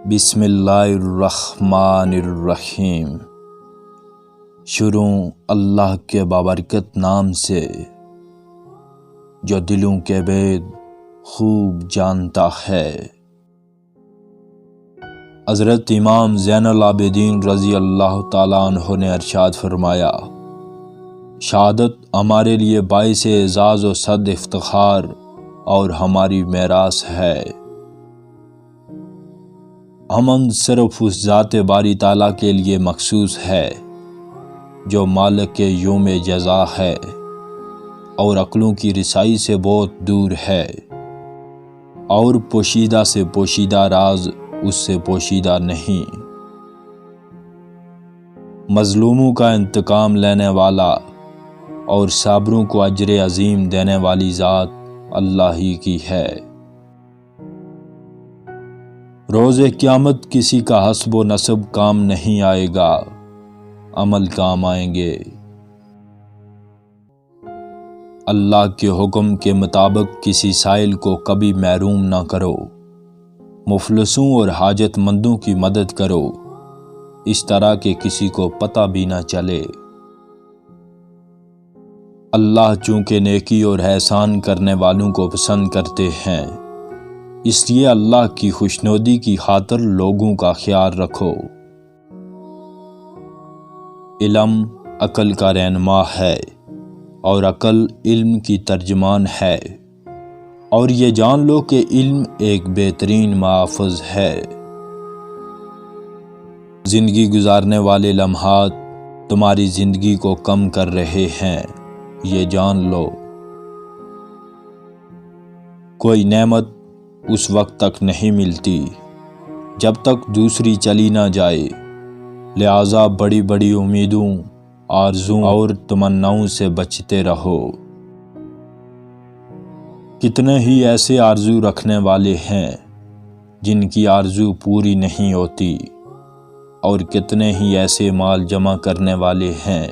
بسم اللہ الرحمن الرحیم۔ شروع اللہ کے بابرکت نام سے جو دلوں کے بید خوب جانتا ہے۔ حضرت امام زین العابدین رضی اللہ تعالیٰ عنہ نے ارشاد فرمایا، شہادت ہمارے لیے باعث اعزاز و صد افتخار اور ہماری میراث ہے۔ امن صرف اس ذات باری تعالیٰ کے لیے مخصوص ہے جو مالک یوم جزا ہے اور عقلوں کی رسائی سے بہت دور ہے، اور پوشیدہ سے پوشیدہ راز اس سے پوشیدہ نہیں۔ مظلوموں کا انتقام لینے والا اور صابروں کو اجر عظیم دینے والی ذات اللہ ہی کی ہے۔ روز قیامت کسی کا حسب و نسب کام نہیں آئے گا، عمل کام آئیں گے۔ اللہ کے حکم کے مطابق کسی سائل کو کبھی محروم نہ کرو، مفلسوں اور حاجت مندوں کی مدد کرو، اس طرح کہ کسی کو پتہ بھی نہ چلے۔ اللہ چونکہ نیکی اور احسان کرنے والوں کو پسند کرتے ہیں، اس لیے اللہ کی خوشنودی کی خاطر لوگوں کا خیال رکھو۔ علم عقل کا رہنما ہے اور عقل علم کی ترجمان ہے، اور یہ جان لو کہ علم ایک بہترین محافظ ہے۔ زندگی گزارنے والے لمحات تمہاری زندگی کو کم کر رہے ہیں، یہ جان لو۔ کوئی نعمت اس وقت تک نہیں ملتی جب تک دوسری چلی نہ جائے، لہٰذا بڑی بڑی امیدوں، آرزوں اور تمناؤں سے بچتے رہو۔ کتنے ہی ایسے آرزو رکھنے والے ہیں جن کی آرزو پوری نہیں ہوتی، اور کتنے ہی ایسے مال جمع کرنے والے ہیں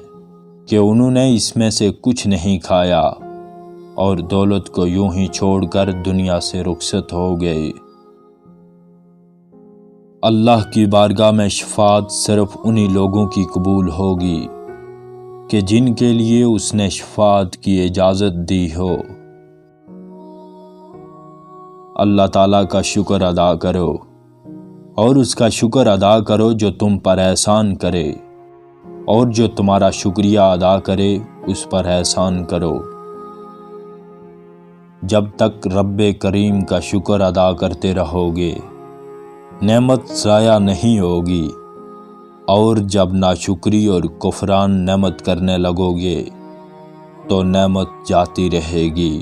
کہ انہوں نے اس میں سے کچھ نہیں کھایا اور دولت کو یوں ہی چھوڑ کر دنیا سے رخصت ہو گئے۔ اللہ کی بارگاہ میں شفاعت صرف انہی لوگوں کی قبول ہوگی کہ جن کے لیے اس نے شفاعت کی اجازت دی ہو۔ اللہ تعالیٰ کا شکر ادا کرو، اور اس کا شکر ادا کرو جو تم پر احسان کرے، اور جو تمہارا شکریہ ادا کرے اس پر احسان کرو۔ جب تک رب کریم کا شکر ادا کرتے رہو گے، نعمت ضائع نہیں ہوگی، اور جب ناشکری اور کفران نعمت کرنے لگو گے تو نعمت جاتی رہے گی۔